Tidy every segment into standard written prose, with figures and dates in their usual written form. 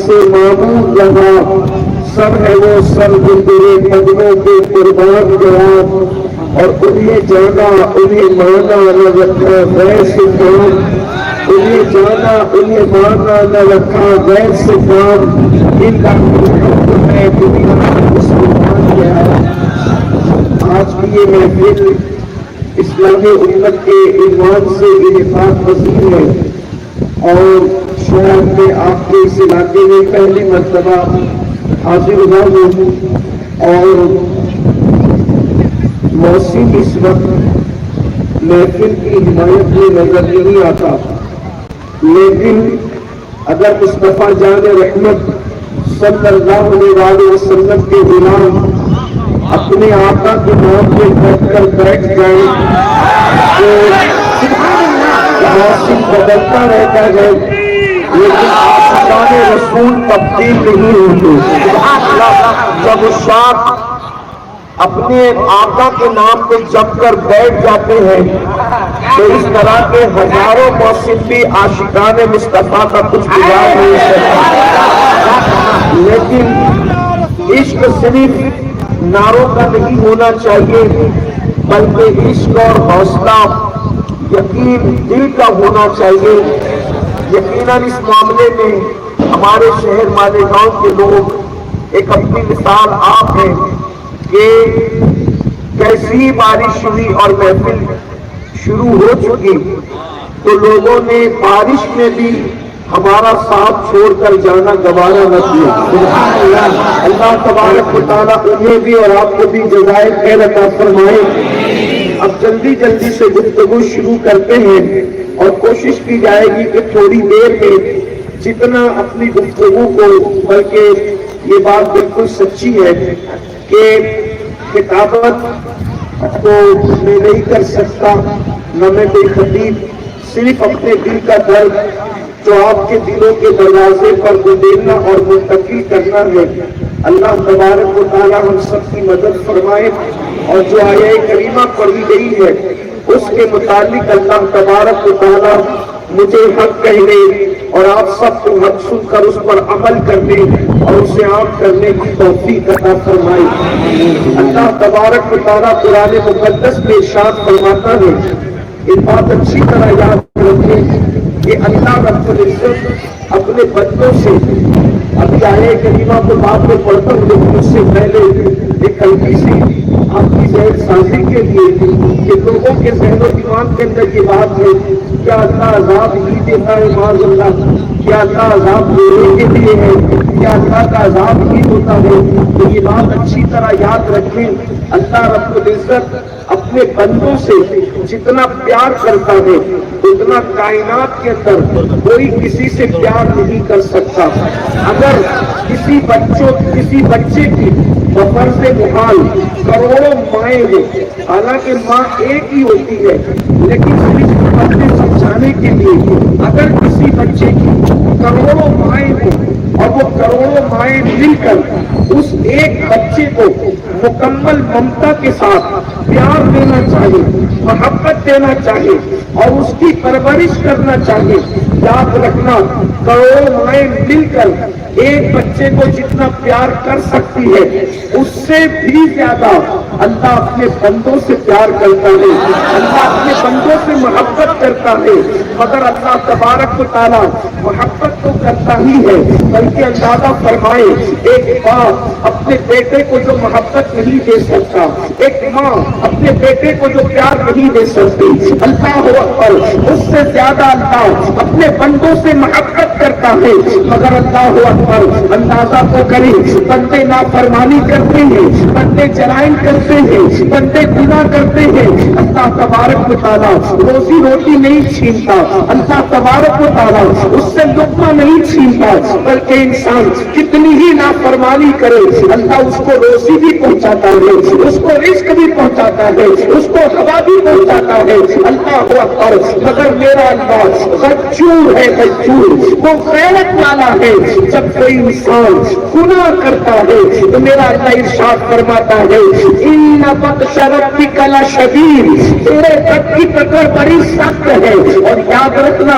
سے معبود رہا، سب ہے وہ سب جو تیرے قدموں کے قربان جواب، اور انہیں جانا انہیں مانا نہ رکھا غیر سے کام، انہیں جانا انہیں مانا نہ رکھا غیر سے کام، ان کا ہے دنیا مسلمان کیا۔ آج کی یہ محفل اسلامی امت کے عنوان سے انعقاد پذیر ہے، اور شہر میں آپ کے اس علاقے میں پہلی مرتبہ حاضر ہوا ہوں، اور موسم اس وقت محفل کی حمایت میں نظر نہیں آتا، لیکن اگر مصطفیٰ جان رحمت صلی اللہ علیہ وسلم کے غلام اپنے آقا کے نام پہ بیٹھ کر بیٹھ جائے تو موسم بدلتا رہتا ہے، لیکن عاشقان رسول تبدیل نہیں ہوتے۔ جب عشاق اپنے آقا کے نام پہ جم کر بیٹھ جاتے ہیں تو اس طرح کے ہزاروں موسم بھی عاشقان مصطفیٰ کا کچھ بگاڑ نہیں سکتا۔ لیکن عشق صرف نعروں کا نہیں ہونا چاہیے، بلکہ عشق اور حوصلہ یقین دل کا ہونا چاہیے۔ یقیناً اس معاملے میں ہمارے شہر مالیگاؤں کے لوگ ایک اپنی مثال آپ ہیں کہ کیسی بارش ہوئی اور محفل شروع ہو چکی تو لوگوں نے بارش میں بھی ہمارا ساتھ چھوڑ کر جانا گوارا نہ کیا۔ اللہ تبارک و تعالیٰ انہیں بھی اور آپ کو بھی جزائے خیر عطا فرمائے۔ اب جلدی جلدی سے گفتگو شروع کرتے ہیں، اور کوشش کی جائے گی کہ تھوڑی دیر میں جتنا اپنی گفتگو کو، بلکہ یہ بات بالکل سچی ہے کہ کتابت تو میں نہیں کر سکتا، نہ میں کوئی خطیب، صرف اپنے دل کا درد جو آپ کے دلوں کے دروازے پر گدیلنا اور منتقل کرنا ہے۔ اللہ تبارک و تعالیٰ ہم سب کی مدد فرمائے، اور جو آیہ کریمہ پڑھی گئی ہے اس کے متعلق اللہ تبارک و تعالیٰ مجھے حق کہنے اور آپ سب کو حق سن کر اس پر عمل کرنے اور اسے عام کرنے کی توفیق عطا فرمائے۔ اللہ تبارک و تعالیٰ قرآن مقدس میں ارشاد فرماتا ہے، ایک بات اچھی طرح یاد رکھیں کہ اللہ رب العزت اپنے بندوں سے، ابھی آیہ کریمہ کو بعد میں پڑھتا ہوں لیکن اس سے پہلے ایک ہلکی سی آپ کی ذہن سازی کے لیے کہ لوگوں کے ذہن و دماغ کے اندر یہ بات ہے کیا اللہ عذاب ہی دیتا ہے معاذ اللہ، کیا اللہ عذاب دینے کے لیے ہے، کیا اللہ کا عذاب ہی ہوتا ہے؟ تو یہ بات اچھی طرح یاد رکھیں، اللہ رب العزت اپنے بندوں سے جتنا پیار کرتا ہے اتنا کائنات کے اندر کوئی کسی سے پیار نہیں کر سکتا۔ اگر کسی بچے کی بفرض محال کروڑوں مائیں ہیں، حالانکہ ماں ایک ہی ہوتی ہے، لیکن صرف باتیں سمجھانے کے لیے اگر کسی بچے کی کروڑوں مائیں ہیں اور وہ کروڑوں مائیں مل کر اس ایک بچے کو مکمل ممتا کے ساتھ پیار دینا چاہیے، محبت دینا چاہیے اور اس کی پرورش کرنا چاہیے، یاد رکھنا کروڑوں مائیں مل کر ایک بچے کو جتنا پیار کر سکتی ہے اس سے بھی زیادہ اللہ اپنے بندوں سے پیار کرتا ہے، اللہ اپنے بندوں سے محبت کرتا ہے۔ مگر اللہ تبارک و تعالیٰ محبت تو کرتا ہی ہے، بلکہ اندازہ فرمائے ایک باپ اپنے بیٹے کو جو محبت نہیں دے سکتا، ایک ماں اپنے بیٹے کو جو پیار نہیں دے سکتی، اللہ اکبر اس سے زیادہ اللہ اپنے بندوں سے محبت کرتا ہے۔ مگر اللہ اکبر اندازہ تو کرے، بندے نافرمانی کرتے ہیں، بندے جرائم کرتے ہیں، بندے گناہ کرتے ہیں، اللہ تبارک و تعالیٰ روزی روٹی نہیں چھینتا، اللہ تبارک و تعالیٰ اس سے لقمہ نہیں چھینتا، بلکہ انسان کتنی ہی نافرمانی کرے اللہ اس کو روزی بھی پہنچاتا ہے، اس کو رزق بھی پہنچاتا ہے، اس کو ہوا بھی پہنچاتا ہے۔ اللہ اکبر مگر میرا اللہ غجور ہے، غجور وہ غیرت والا ہے۔ جب کوئی انسان گناہ کرتا ہے تو میرا اللہ ارشاد فرماتا ہے ان بطش ربک لشدید، تیرے رب کی پکڑ بڑی سخت ہے۔ اور یاد رکھنا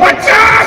50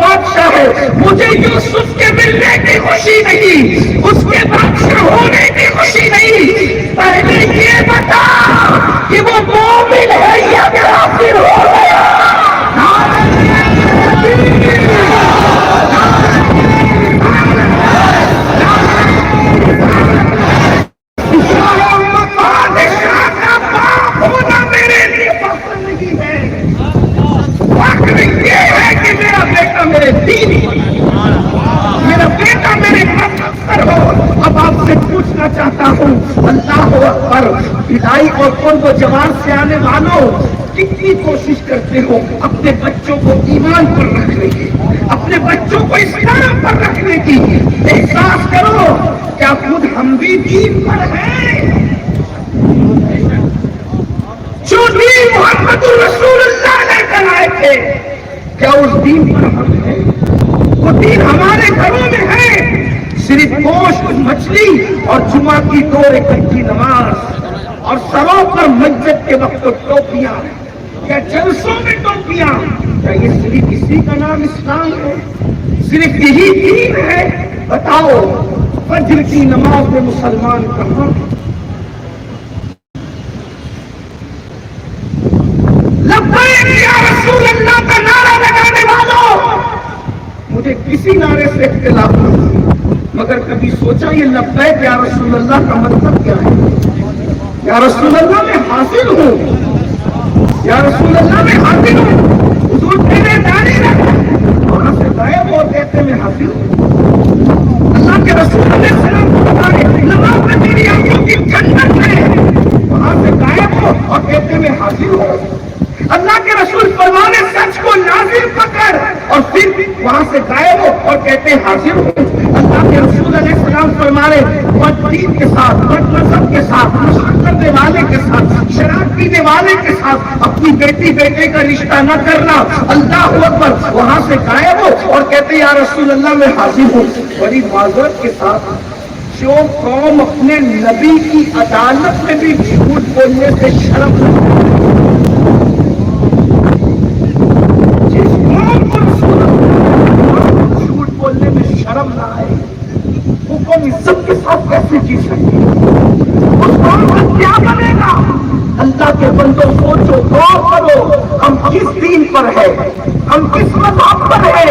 بادشاہ ہے. مجھے یوسف کے ملنے کی خوشی نہیں، اس کے بادشاہ ہونے کی خوشی نہیں. پہلے یہ بتا کہ وہ مومن ہے یا کافر ہو گیا. میرے دین میرا بیٹا میرے پر ہو. اب آپ سے پوچھنا چاہتا ہوں، اللہ اکبر، بدائی اور قرب و جوان سے آنے والوں کتنی کوشش کرتے ہو اپنے بچوں کو ایمان پر رکھنے کی، اپنے بچوں کو اسلام پر رکھنے کی. احساس کرو کیا خود ہم بھی دین پر ہیں؟ جو دین محمد رسول اللہ لے کر آئے تھے کیا اس دین پر ہم ہیں؟ وہ دین ہمارے گھروں میں ہے. صرف گوشت، مچھلی اور جمعہ کی 2 رکعت کی نماز اور سروں پر مسجد کے وقت ٹوپیاں یا جلسوں میں ٹوپیاں، کیا یہ صرف اسی کا نام اسلام ہے؟ صرف یہی دین ہے؟ بتاؤ فجر کی نماز میں مسلمان کہاں؟ لبیک یا رسول اللہ کا نعرہ لگانے والوں، مجھے کسی نعرے سے اختلاف نہیں، مگر کبھی سوچا یہ لبیک یا رسول اللہ کا مطلب کیا ہے؟ یا رسول اللہ میں حاضر ہوں، یا رسول اللہ میں حاضر ہوں. حضور تیرے داڑھی رکھ، وہاں سے غائب ہو کہتے میں حاضر ہوں. اللہ کے رسول علیہ السلام کو بتائے نماز میں تیری آنکھوں کی ٹھنڈک ہے، وہاں سے غائب ہو اور کہتے میں حاضر ہوں. اللہ کے رسول فرمانے سچ کو لازم پکڑ اور پھر وہاں سے غائب ہو اور کہتے حاضر ہو. اللہ کے رسول علیہ السلام فرمانے بددین کے ساتھ، بد مذہب کے ساتھ، نشہ کرنے والے کے ساتھ، شراب پینے والے کے ساتھ اپنی بیٹی بیٹے کا رشتہ نہ کرنا. اللہ اکبر، وہاں سے غائب ہو اور کہتے یا رسول اللہ میں حاضر ہوں. بڑی معذرت کے ساتھ جو قوم اپنے نبی کی عدالت میں بھی جھوٹ بولنے سے شرم نہ آئے، وہ قوم عزت کے ساتھ کیسے جی سکتی؟ اس قوم کا کیا بنے گا؟ اللہ کے بندوں سوچو، غور کرو، ہم کس دین پر ہے، ہم کس مذہب پر ہے؟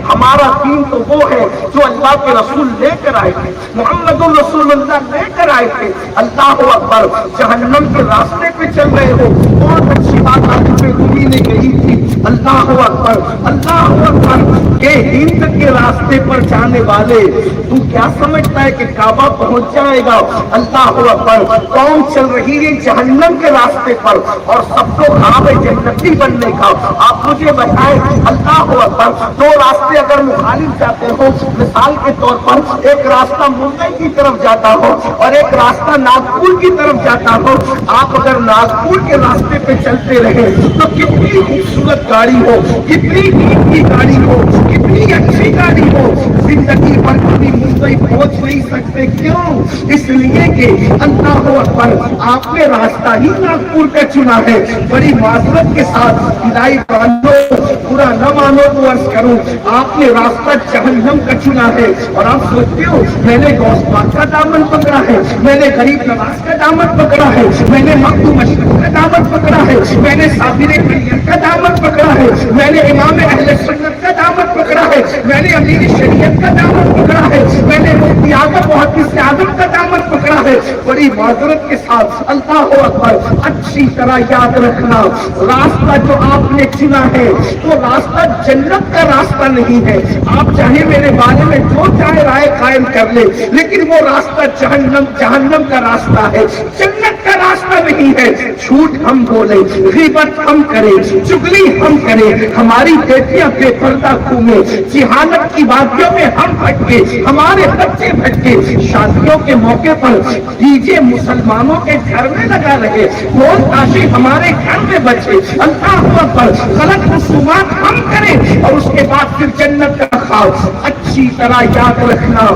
ہمارا دین تو وہ ہے جو اللہ کے رسول لے کر آئے تھے، محمد الرسول اللہ لے کر آئے تھے. اللہ اکبر، جہنم کے راستے پہ چل رہے ہو، بہت اچھی بات آج پہ رومی نے کہی تھی. اللہ اکبر، اللہ اکبر، کہ ہند کے راستے پر جانے والے تو کیا سمجھتا ہے کہ کعبہ پہنچ جائے گا؟ اللہ اکبر، قوم چل رہی ہے جہنم کے راستے پر اور سب کو خواب ہے جنتی بننے کا. آپ مجھے بتائیں، اللہ اکبر، 2 راستے اگر مخالف جاتے ہو، مثال کے طور پر ایک راستہ ممبئی کی طرف جاتا ہو اور ایک راستہ ناگپور کی طرف جاتا ہو، آپ اگر ناگپور کے راستے پہ چلتے رہے تو کتنی خوبصورت گاڑی ہو، کتنی قیمتی گاڑی ہو، کتنی اچھی گاڑی ہو، زندگی بھر کبھی ممبئی پہنچ نہیں سکتے. کیوں؟ اس لیے کہ اللہ اکبر، آپ نے راستہ ہی ناگپور کا چنا ہے. بڑی معذرت کے ساتھ ہدائی والوں پورا نہ مانو تو عرض کروں، آپ نے راستہ جہنم کا چنا ہے. اور آپ سوچتے ہو میں نے غوث پاک کا دامن پکڑا ہے، میں نے غریب نواز کا دامن پکڑا ہے، میں نے مخدوم اشرف کا دامن پکڑا ہے، میں نے صابر خیریت کا دامن پکڑا ہے، میں نے امام اہل سنت کا دامن پکڑا ہے، میں نے امیر شریعت کا دامن پکڑا ہے، میں نے مفتی اعظم محدث اعظم کا دامن پکڑا ہے. بڑی معذرت کے ساتھ اللہ اکبر، اچھی طرح یاد رکھنا، راستہ جو آپ نے چنا ہے وہ راستہ جنت کا راستہ نہیں ہے. آپ چاہے میرے بارے میں جو چاہے رائے قائم کر لے، لیکن وہ راستہ جہنم کا راستہ ہے، جنت کا راستہ نہیں ہے. جھوٹ ہم بولیں، غیبت ہم کریں، چگلی ہم کریں، ہماری بیٹیاں بے پردہ گھومیں، جہالت کی وادیوں میں ہم بھٹکے، ہمارے بچے بھٹکے، شادیوں کے موقع پر ڈی جے مسلمانوں کے گھر میں لگا رہے، ڈھول تاشی ہمارے گھر میں بچے. اللہ اکبر، غلط رسومات ہم کریں اور اس کے بعد پھر جنت کا خواب. اچھی طرح یاد رکھنا،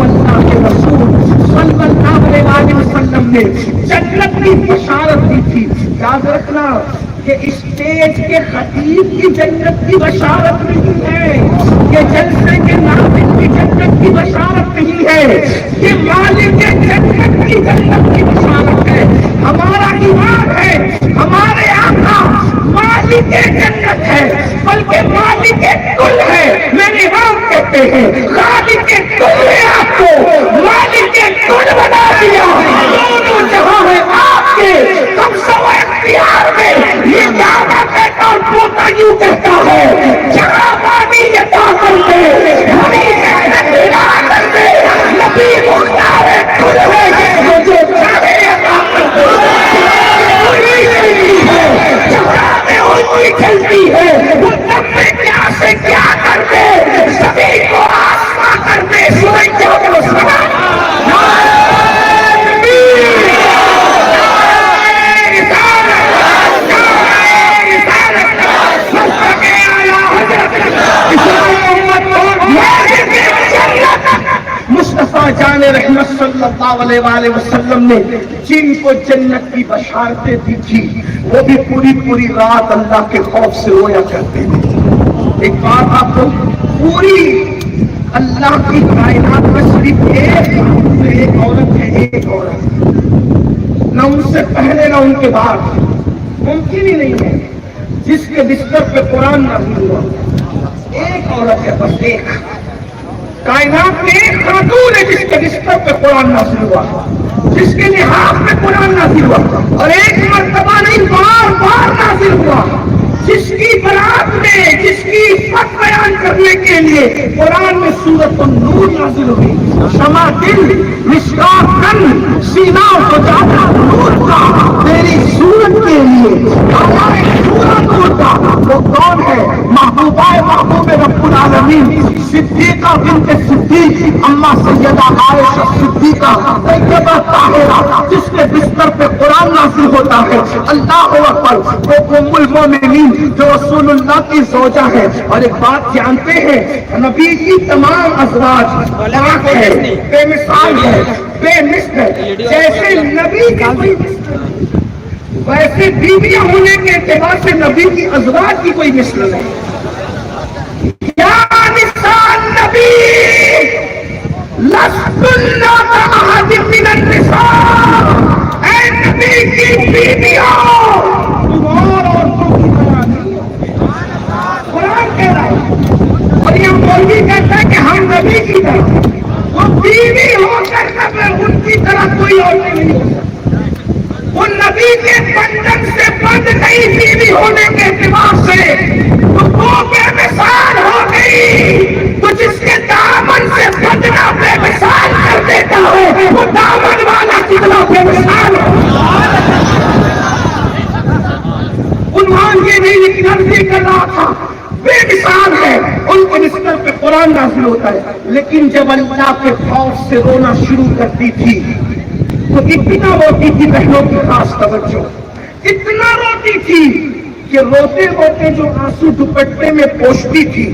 اللہ کے رسول صلی اللہ علیہ وسلم نے جنت کی بشارت دی تھی. یاد رکھنا، کہ اسٹیج کے خطیب کی جنت کی بشارت نہیں ہے، یہ جلسے کے ناظر کی جنت کی بشارت نہیں ہے، یہ مالک جنت کی جنت کی بشارت ہے۔ ہمارا ایمان ہے ہمارے آقا مالک جنت ہے، بلکہ مالک کل ہے۔ میرے امام کہتے ہیں خالق کل ہے، آپ کو مالک کل بنا دیا، دونوں جہاں ہے آپ کے، تم سب اختیار میں۔ یہ دعویٰ کہتا اور پوتا یوں کہتا ہے، جہاں پانی عطا کر دے، ہری محنت عطا کر دے، نبی مختار کل ہے، مجھے چاہے عطا کر دے۔ وہی چلتی ہے جہاں میں وہی چلتی ہے، وہ تب میں کیا سے کیا کر دے، سبھی کو آسما کر دے۔ سورج کیا کرو سلام مصطفیٰ جان رحمت صلی اللہ علیہ وآلہ وسلم نے جن کو جنت کی بشارتیں دی تھی، وہ بھی پوری پوری رات اللہ کے خوف سے رویا کرتے تھے۔ ایک بات آپ کو، پوری اللہ کی کائنات میں صرف ایک عورت ہے، ایک عورت، نہ ان سے پہلے نہ ان کے بعد، ممکن ہی نہیں ہے جس کے بستر پہ قرآن نازل ہوا۔ ایک عورت ہے، بس ایک، کائنات میں ایک خاتون ہے جس کے بستر پہ قرآن نازل ہوا، جس کے لحاظ میں قرآن نازل ہوا، اور ایک مرتبہ نہیں بار بار نازل ہوا، جس کی برات میں، جس کی عزت بیان کرنے کے لیے قرآن میں سورۃ النور نازل ہوئی۔ شمع دل مشکات کن سینہ سجادہ نور کا، تیری صورت کے لیے پورا نور کا۔ وہ کون ہے؟ محبوبہ محبوب رب العالمین، صدیقہ بنت صدیق، اماں سیدہ عائشہ صدیقہ طیبہ طاہرہ، جس کے بستر پہ قرآن نازل ہوتا ہے۔ اللہ اکبر، وہ ام المومنین جو رسول اللہ کی زوجہ ہے۔ اور ایک بات جانتے ہیں، نبی کی تمام ازواج پاک ہے، بے مثال ہے، بے مثل ہے۔ جیسے نبی کی کوئی مثل نہیں، ویسے بیویاں ہونے کے اعتبار سے نبی کی ازواج کی کوئی مثل نہیں۔ یا نساء نبی لستن کأحد من النساء، اے نبی کی بیویوں تم اور عورتوں کی طرح نہیں ہو۔ قرآن کہہ رہا ہے، اور یہ مولوی کہتا ہے کہ ہم نبی کی طرح، وہ بیوی ہو کر ان کی طرح کوئی عورتیں نہیں ہو سکتی۔ وہ نبی کے بندن سے بند نہیں بیوی ہونے کے اعتبار سے، تو وہ بے مثال ہو گئی۔ تو جس کے دامن سے بندنا بے مثال کر دیتا ہے، وہ دامن والا کتنا بے مثال ہو۔ عنوان یہ نہیں لیکن عرضی کر رہا تھا، بے مثال ہے۔ ان کے بستر پہ قرآن نازل ہوتا ہے، لیکن جب اللہ کے خوف سے رونا شروع کرتی تھی تو اتنا روتی تھی، بہنوں کی خاص توجہ، اتنا روتی تھی کہ روتے روتے جو آنسو دوپٹے میں پوچھتی تھی،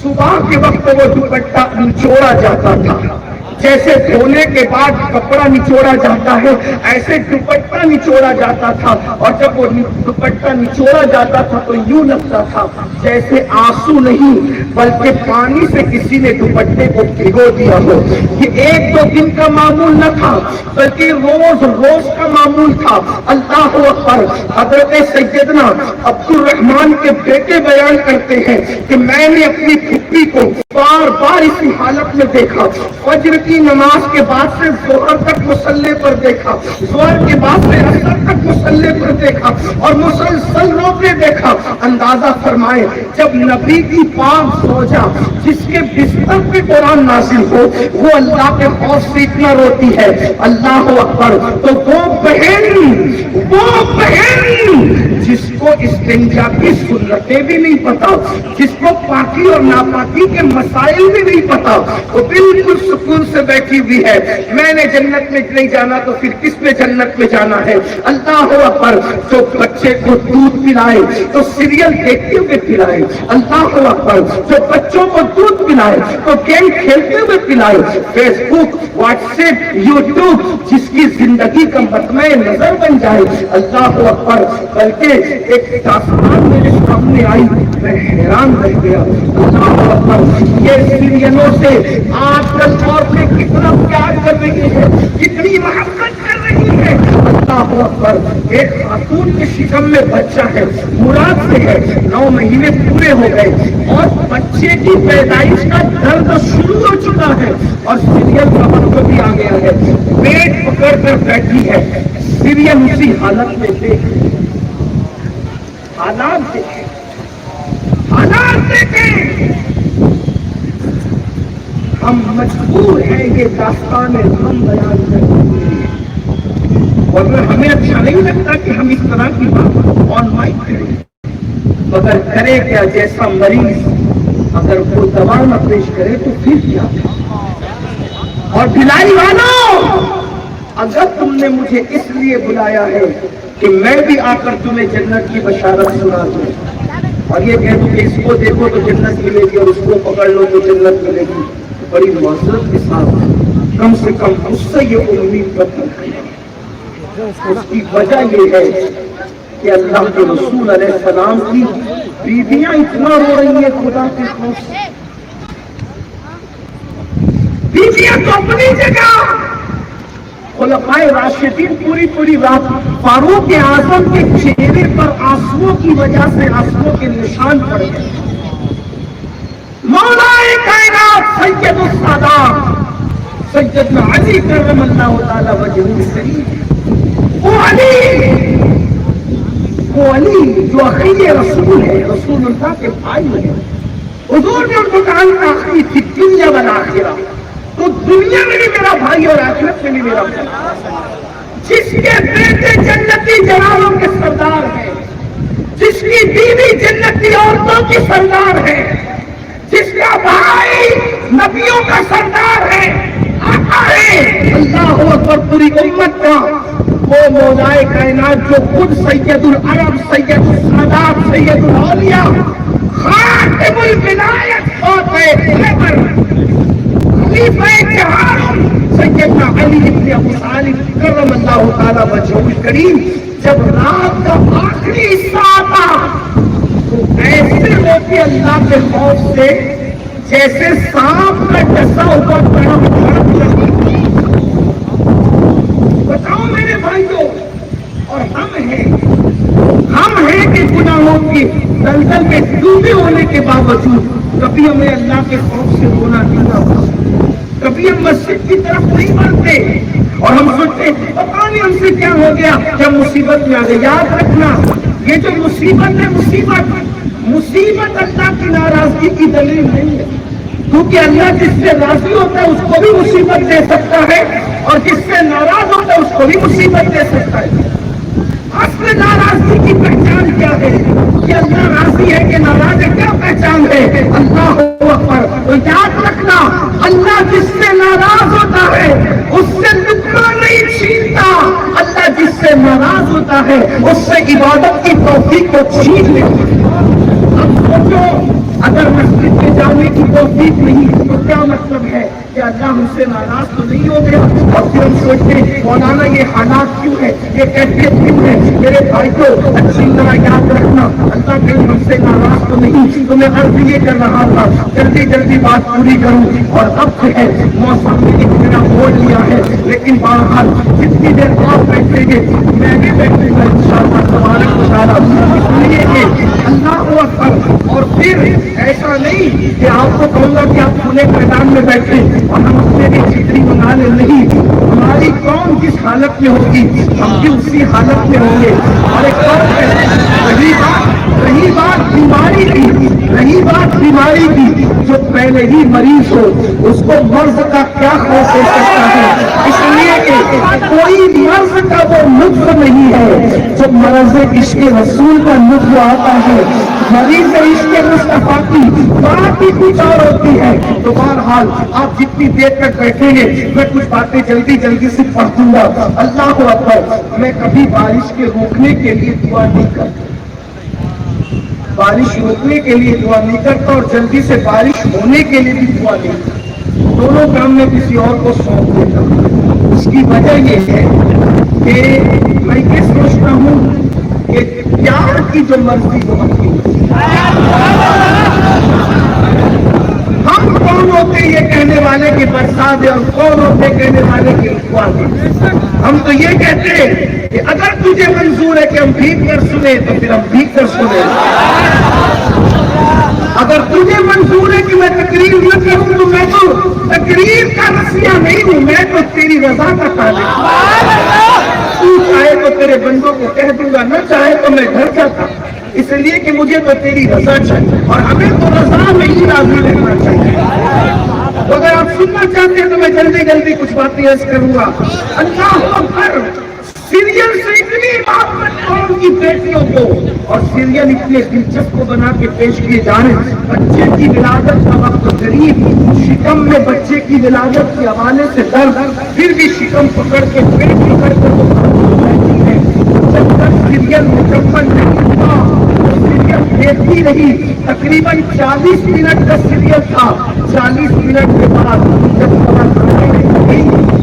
صبح کے وقت وہ دوپٹہ نچوڑا جاتا تھا۔ جیسے دھونے کے بعد کپڑا نچوڑا جاتا ہے، ایسے دوپٹہ نچوڑا جاتا تھا، اور جب وہ دوپٹہ نچوڑا جاتا تھا تو یوں لگتا تھا جیسے آنسو نہیں بلکہ پانی سے کسی نے دوپٹے کو بھگو دیا ہو۔ یہ ایک دو دن کا معمول نہ تھا، بلکہ روز روز کا معمول تھا۔ اللہ اکبر، حضرت سیدنا عبد الرحمن کے بیٹے بیان کرتے ہیں کہ میں نے اپنی پھپھی کو بار بار اسی حالت میں دیکھا، فجر کی نماز کے بعد سے ظہر تک مصلی پر دیکھا، ظہر کے بعد سے عصر تک مصلی پر دیکھا، اور مسلسل روتے دیکھا۔ اندازہ فرمائے، جب نبی کی پاک زوجہ جس کے بستر پہ قرآن نازل ہو وہ اللہ کے خوف سے اتنا روتی ہے، اللہ اکبر، تو وہ بہن جس کو استنجا کی سنتیں بھی نہیں پتا، جس کو پاکی اور ناپاکی کے مسائل بھی نہیں پتا، وہ بالکل سکون سے سے بیٹھی ہوئی ہے، میں نے جنت میں نہیں جانا تو پھر کس میں جنت میں جانا ہے؟ اللہ اکبر، جو بچے کو دودھ پلائے تو سیریل دیکھتے ہوئے پلائے، اللہ اکبر، جو بچوں کو دودھ پلائے تو گیم کھیلتے ہوئے پلائے، فیس بک، واٹس ایپ، یوٹیوب جس کی زندگی کا مطمع نظر بن جائے، اللہ اکبر۔ بلکہ ایک داستان میرے سامنے آئی، میں حیران رہ گیا، اللہ اکبر، یہ سیریلوں سے آج کل عورتیں کتنا پیار کر رہی ہے، کتنی محبت کر رہی ہے، اللہ اکبر۔ ایک خاتون کے شکم میں بچہ ہے، مراد سے ہے، 9 مہینے پورے ہو گئے اور بچے کی پیدائش کا درد شروع ہو چکا ہے اور سیریل کا وقت بھی آ گیا ہے، پیٹ پکڑ کر بیٹھی ہے، سیریل اسی حالت میں دیکھ، حالات دیکھیں، حالات دیکھیں۔ ہم مجبور ہیں یہ داستان ہم بیان کرنے کے لیے، اور ہمیں اچھا نہیں لگتا کہ ہم اس طرح کی بات آن مائک کریں، مگر کرے کیا؟ جیسا مریض اگر وہ دوا نہ پیش کرے تو پھر کیا؟ اور بھلائی والوں، اگر تم نے مجھے اس لیے بلایا ہے کہ میں بھی آ کر تمہیں جنت کی بشارت سنا دوں اور یہ کہہ دوں کہ اس کو دیکھو تو جنت ملے گی اور اس کو پکڑ لو تو جنت ملے گی، بڑی معذرت کے ساتھ کم سے کم اس سے یہ امید رکھنا ہے۔ اس کی وجہ یہ ہے کہ اللہ کے رسول علیہ السلام کی بیویاں اتنا رو رہی ہیں خدا کے خوف سے، بیویاں تو اپنی جگہ، خلفائے راشدین پوری رات فاروق اعظم کے چہرے پر آنسوؤں کی وجہ سے آنسوؤں کے نشان پڑ گئے۔ مولا کائنات سید السادات سیدنا علی کرم اللہ تعالی وجہہ الکریم، وہ علی جو اخی رسول ہے، رسول اللہ کے بھائی ہے، حضور نے ان کو کہا کہ آخری تھی دنیا والآخرہ، تو دنیا میں بھی میرا بھائی اور آخرت میں بھی میرا بھائی، جس کے بیٹے جنتی جوانوں کے سردار ہیں، جس کی بیوی جنتی عورتوں کی سردار ہے، جس کا بھائی نبیوں کا سردار ہے، آقا ہے، اللہ اکبر، پوری امت کا وہ مولائے کائنات جو خود سید العرب، سید السادات، سید الاولیاء، خاتم الولایت خاتم خیبر، خلیفہ چہارم سیدنا علی بن ابی طالب کرم اللہ تعالی وجہہ الکریم، جب رات کا آخری حصہ آتا تو ایسے روتے اللہ کے خوف سے جیسے سانپ کا ڈسا اوپر پڑا ہوا۔ بتاؤ میرے بھائیوں، اور ہم ہیں کہ گناہوں کی دلدل میں ڈوبے ہونے کے باوجود کبھی ہمیں اللہ کے خوف سے رونا نہیں آتا، کبھی ہم مسجد کی طرف نہیں بڑھتے اور ہم سوچتے پتہ نہیں ہم سے کیا ہو گیا جب مصیبت میں آ گئی۔ یاد رکھنا، یہ جو مصیبت ہے، مصیبت اللہ کی ناراضگی کی دلیل نہیں ہے، کیونکہ اللہ جس سے راضی ہوتا ہے اس کو بھی مصیبت دے سکتا ہے اور جس سے ناراض ہوتا ہے اس کو بھی مصیبت دے سکتا ہے۔ اصل ناراضگی کی پہچان کیا ہے؟ کہ اللہ راضی ہے کہ ناراض ہے، کیا پہچان ہے؟ اللہ اکبر۔ تو یاد رکھنا، اللہ جس سے ناراض ہوتا ہے اس سے لقمہ نہیں چھینتا، اللہ جس سے ناراض ہوتا ہے اس سے عبادت کی توفیق کو چھین لیتا ہے۔ اب سوچو، اگر مسجد میں جانے کی توفیق نہیں تو کیا مطلب ہے کہ اللہ ہم سے ناراض تو نہیں ہو گیا؟ اور پھر ہم سوچتے ہیں مولانا یہ حالات کیوں ہے، یہ کیفیت کیوں ہے؟ میرے بھائی کو اچھی طرح یاد رکھنا، اللہ کہیں ہم سے ناراض تو نہیں، تو میں عرض یہ کر رہا تھا جلدی بات پوری کروں، اور اب جو ہے موسم نے ایک میرا موڑ لیا ہے، لیکن بہرحال جتنی دیر آپ بیٹھیں گے میں بھی بیٹھے گا انشاءاللہ تبارک و تعالیٰ، اس لیے کہ اللہ اکبر۔ اور پھر ایسا نہیں کہ آپ کو کہوں گا کہ آپ کھلے میدان میں بیٹھیں اور ہم اپنے بھی چتری بنا لیں، نہیں، ہماری قوم جس حالت میں ہوگی ہم بھی اسی حالت میں ہوں گے۔ اور ایک رہی بات بیماری کی، جو پہلے ہی مریض ہو اس کو مرض کا کیا خوف ہو سکتا ہے؟ اس لیے کہ کوئی مرض کا وہ لطف نہیں ہے جو مرض عشق رسول کا لطف آتا ہے، مریض عشق مصطفیٰ کی بات ہی کچھ اور ہوتی ہے۔ تو بہرحال آپ جتنی دیر تک بیٹھیں گے میں کچھ باتیں جلدی جلدی سے پڑھ دوں گا۔ اللہ اکبر۔ میں کبھی بارش کے روکنے کے لیے دعا نہیں کرتا، بارش روکنے کے لیے دعا نہیں کرتا اور جلدی سے بارش ہونے کے لیے بھی دعا نہیں کرتا، دونوں کام میں کسی اور کو سونپ دیتا ہوں۔ اس کی وجہ یہ ہے کہ میں یہ سوچتا ہوں کہ پیار کی جو مرضی وہ اپنی، ہم کون ہوتے یہ کہنے والے کہ برسات ہے اور کون ہوتے کہنے والے کہ دعا ہے۔ ہم تو یہ کہتے ہیں کہ اگر تجھے منظور ہے کہ ہم بھیگ کر سنیں تو پھر ہم بھیگ کر سنیں، اگر تجھے منظور ہے کہ میں تقریر نہ کروں تو میں تو تقریر کا رسیہ نہیں ہوں، میں تو تیری رضا کا طالب ہوں۔ تو چاہے تو تیرے بندوں کو کہہ دوں گا، نہ چاہے تو میں گھر جاتا، اس لیے کہ مجھے تو تیری رضا چاہیے اور ہمیں تو رضا میں ہی راضی رہنا چاہیے۔ تو اگر آپ سننا چاہتے ہیں تو میں جلدی جلدی کچھ باتیں عرض کروں گا۔ اللہ اکبر۔ سیریل سے اتنی محبت قوم کی بیٹیوں کو، اور سیریل اتنے دلچسپ کو بنا کے پیش کیے جا رہے ہیں۔ بچے کی ولادت کا وقت قریب، شکم میں بچے کی ولادت کے حوالے سے درد، پھر بھی شکم پکڑ کے پیٹ پکڑ کر وہ بیٹھی ہے۔ جب تک سیریل مکمل نہیں ہوا سیریل دیکھتی رہی۔ تقریباً 40 منٹ کا سیریل تھا۔ 40 منٹ کے بعد جب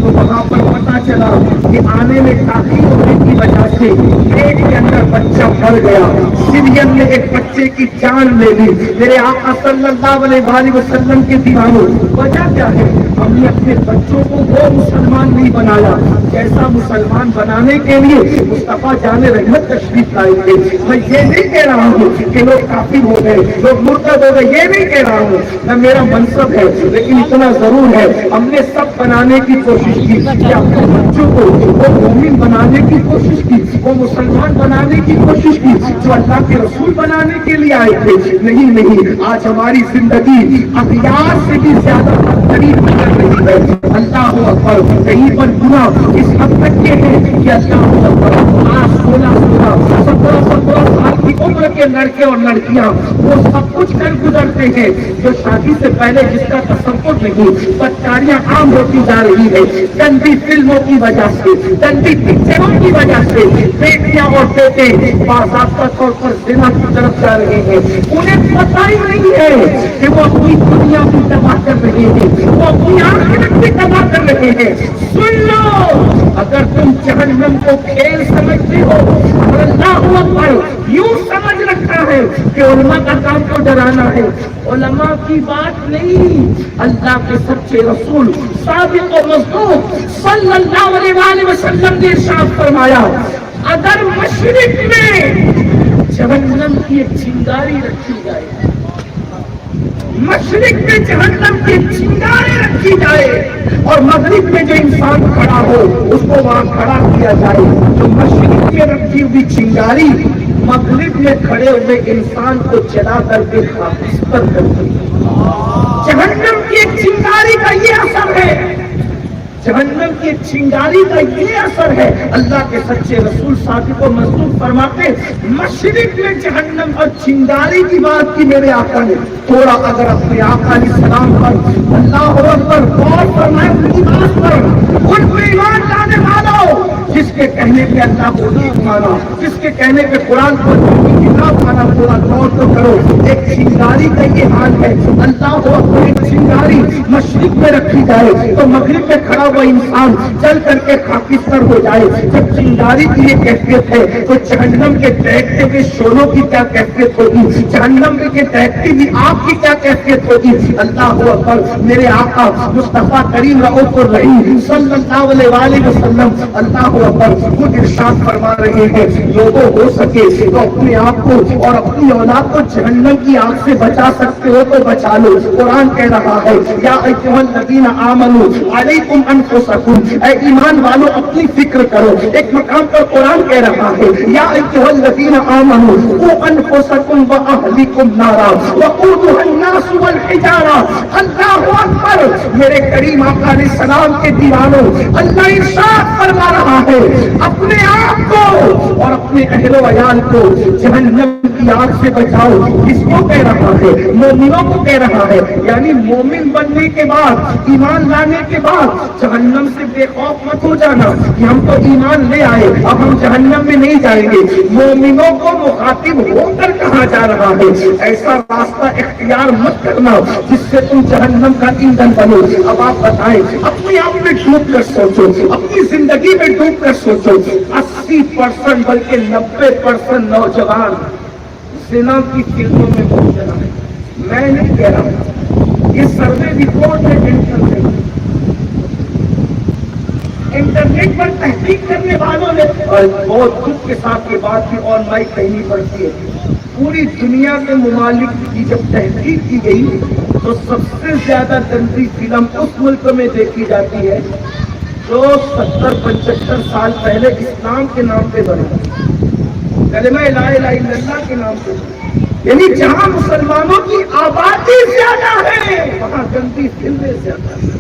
تو وہاں پر پتا چلا کہ آنے میں تاخیر ہونے کی وجہ سے پیٹ کے اندر بچہ بڑھ گیا۔ سیریل نے ایک بچے کی جان لے لی۔ میرے آقا صلی اللہ علیہ وآلہ وسلم کے دیوانوں، وجہ کیا ہے؟ ہم نے اپنے بچوں کو وہ مسلمان نہیں بنایا جیسا مسلمان بنانے کے لیے مصطفیٰ جان رحمت تشریف لائے تھے۔ میں یہ نہیں کہہ رہا ہوں کہ لوگ کافر ہو گئے، لوگ مرتد ہو گئے، یہ نہیں کہہ رہا ہوں، نہ میرا منصب ہے، لیکن اتنا ضرور ہے ہم نے سب بنانے کی کوشش کی کہ اپنے بچوں کو وہ مومن بنانے کی کوشش کی، وہ مسلمان بنانے کی کوشش کی جو اللہ کے رسول بنانے کے لیے آئے تھے۔ نہیں، آج ہماری زندگی اخیار سے بھی زیادہ بدترین کر رہی ہے۔ اللہ اکبر۔ کہیں پر گناہ اس حد تک کے ہیں کہ اللہ اکبر، آج 16 17 سال کی عمر کے لڑکے اور لڑکیاں وہ سب کچھ کر گزرتے ہیں جو شادی سے پہلے جس کا تصور نہیں۔ بدکاریاں عام ہوتی جا رہی ہے، گندی فلموں کی وجہ سے، گندی پکچروں کی وجہ سے بیٹیاں اور بیٹے باضابطہ طور پر زنا کی طرف جا رہے ہیں۔ انہیں پتہ ہی نہیں ہے کہ وہ اپنی دنیا بھی تباہ کر رہے ہیں، وہ اپنی آخرت بھی تباہ کر رہے ہیں۔ سن لو، اگر تم جہنم کو کھیل سمجھتے ہو اور اللہ اکبر یوں سمجھ رکھا ہے کہ علماء کا کام کو ڈرانا ہے، علماء کی بات نہیں، اللہ کے سچے رسول صادق و مصدوق صلی اللہ علیہ وآلہ وسلم نے ارشاد فرمایا، اگر مشرق میں جہنم کی ایک چنگاری رکھی جائے، مشرق میں جہنم کی چنگاری رکھی جائے اور مغرب میں جو انسان کھڑا ہو اس کو وہاں کھڑا کیا جائے، تو مشرق میں رکھی ہوئی چنگاری مغرب میں کھڑے ہوئے انسان کو جلا کر کے خاکستر کر دے۔ جہنم کی ایک چنگاری کا یہ اثر ہے، جہنم کی چنگاری کا یہ اثر ہے۔ اللہ کے سچے رسول صادق و مصدوق فرماتے مشرق میں جہنم اور چنگاری کی بات کی میرے آقا نے، تھوڑا اگر اپنے آقا علیہ السلام پر اللہ اکبر غور فرمائے ان کی بات پر، ان کو ایمان لانے والوں، جس کے کہنے پہ اللہ کو نہیں مانا، جس کے کہنے پہ قرآن کو کتاب مانا، تھوڑا غور تو کرو۔ ایک چنگاری کا یہ حال ہے، اللہ اکبر، ایک چنگاری مشرق میں رکھی جائے تو مغرب میں کھڑا ہوا انسان چل کر کے خاکستر ہو جائے۔ جب چنگاری کی یہ کیفیت ہے تو جہنم کے دہتے ہوئے شعلوں کی کیا کیفیت ہوگی، جہنم کے دہتی ہوئی آگ کی کیا کیفیت ہوگی۔ اللہ اکبر، میرے آقا مصطفیٰ کریم رؤوف الرحیم صلی اللہ علیہ وآلہ وسلم اللہ اکبر خود ارشاد فرما رہے ہیں، لوگوں ہو سکے تو اپنے آپ کو اور اپنی اولاد کو جہنم کی آگ سے بچا سکتے ہو تو بچا لو۔ قرآن کہہ رہا ہے یا ایھا الذین آمنوا علیکم انفسکم، اے ایمان والو اپنی فکر کرو۔ ایک مقام پر قرآن کہہ رہا ہے یا ایھا الذین آمنوا قوا انفسکم واہلیکم نارا وقودھا الناس والحجارہ۔ اللہ اکبر، میرے کریم آقا علیہ السلام کے دیوانوں، اللہ ارشاد فرما رہا ہے اپنے اپنے آپ کو اور اپنے اہل و عیال کو جہنم کی آگ سے بچاؤ. کس کو کہہ رہا ہے؟ مومنوں کو کہہ رہا ہے. یعنی مومن بننے کے بعد، ایمان لانے کے بعد جہنم سے بے خوف مت ہو جانا کہ ہم تو ایمان لے آئے اب ہم جہنم میں نہیں جائیں گے. مومنوں کو مخاطب ہو کر کہا جا رہا ہے ایسا راستہ اختیار مت کرنا جس سے تم جہنم کا ایندھن بنو. اب آپ بتائیں، اپنے آپ میں ڈوب کر سوچو، اپنی زندگی میں ڈوب کر سوچو. 80% بلکہ 90% نوجوان زنا کی فلموں میں مبتلا ہے. میں نہیں کہہ رہا ہوں، یہ سروے رپورٹ ہے انٹرنیٹ پر تحقیق کرنے والوں نے. اور بہت دکھ کے ساتھ یہ بات بھی آن لائن کہنی پڑتی ہے، پوری دنیا کے ممالک کی جب تحقیق کی گئی تو سب سے زیادہ گندی فلم اس ملک میں دیکھی جاتی ہے جو 70-75 سال پہلے اسلام کے نام پہ بنے، کلمہ لا الہ الا اللہ کے نام پہ. یعنی جہاں مسلمانوں کی آبادی زیادہ ہے وہاں گندی فلمیں زیادہ ہیں.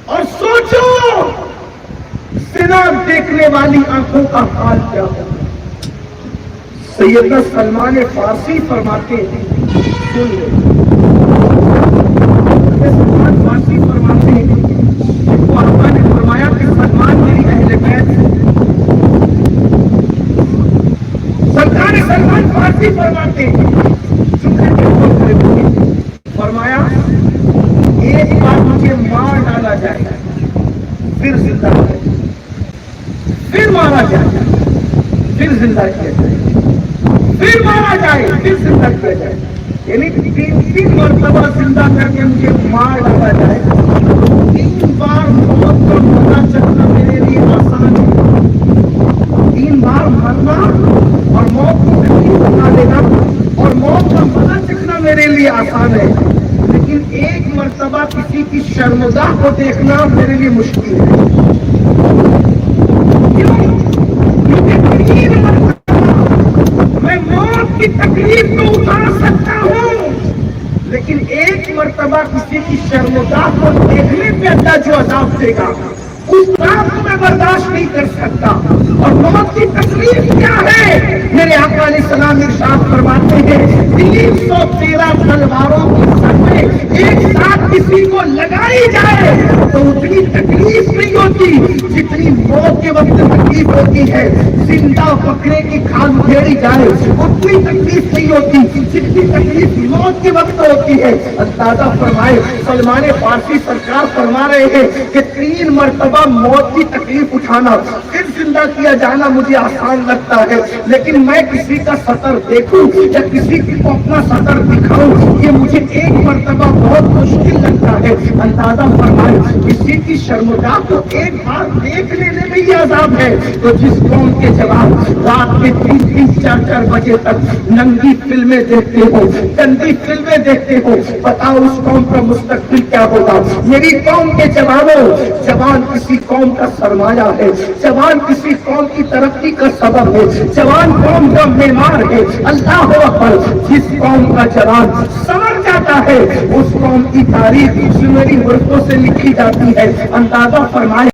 اور سوچو زنا دیکھنے والی آنکھوں کا حال کیا ہوگا. سیدنا سلمان فارسی فرماتے ہیں، سن لیں، سلمان فارسی فرماتے ہیں وہ آقا نے فرمایا کہ سلمان میری اہل بیت. سرکار سلمان فارسی فرماتے ہیں، فرمایا ایک بار مجھے مار ڈالا جائے گا پھر زندہ کیا جائے، پھر مارا جائے پھر زندہ کیا جائے، پھر مارا جائے پھر زندہ کیا جائے. یعنی 3 مرتبہ زندہ کر کے مجھے مار ڈالا جائے. 3 بار موت کا مزہ چکھنا میرے لیے آسان ہے. 3 بار مرنا اور موت کو تکلیف بنا دینا اور موت کا مزہ چکھنا میرے لیے آسان ہے، لیکن 1 مرتبہ کسی کی شرمگاہ کو دیکھنا میرے لیے مشکل ہے. میں موت کی تکلیف کو اٹھا سکتا ہوں لیکن 1 مرتبہ کسی کی شرمگاہ کو دیکھنے پہ اللہ جو عذاب دے گا اس بات کو میں برداشت نہیں کر سکتا. اور موت کی تکلیف کیا ہے؟ میرے آقا علیہ السلام ارشاد فرماتے ہیں 313 تلواروں کی سر میں ایک ساتھ کسی کو لگائی جائے تو اتنی تکلیف نہیں ہوتی جتنی موت کے وقت تکلیف ہوتی ہے. زندہ بکرے کی کھال پھیری جائے اتنی تکلیف نہیں ہوتی جتنی تکلیف موت کے وقت ہوتی ہے. اندازہ فرمائے سلمان فارسی سرکار فرما رہے ہیں کہ 3 مرتبہ موت کی تکلیف اٹھانا پھر زندہ کیا جانا مجھے آسان لگتا ہے، لیکن میں کسی کا سطر دیکھوں یا کسی کو اپنا سطر دکھاؤں یہ مجھے 1 مرتبہ بہت مشکل لگتا ہے. اندازہ فرمائے کسی کی شرمگاہ کو 1 بار دیکھ لینے میں یہ عذاب ہے تو جس قوم کے جوان رات کے 3-4 بجے تک ننگی فلمیں دیکھتے ہو، گندی فلمیں دیکھتے ہو، بتاؤ اس قوم کا مستقبل کیا ہوگا. میری قوم کے جوانوں، جوان کسی قوم کا سرمایہ ہے، جوان کسی قوم کی ترقی کا سبب ہے، جوان قوم کا معمار ہے. اللہ اکبر. جس قوم کا جوان سمجھ جاتا ہے اس قوم کی تاریخ سنہری حروفوں سے لکھی جاتی ہے. اندازہ فرمائے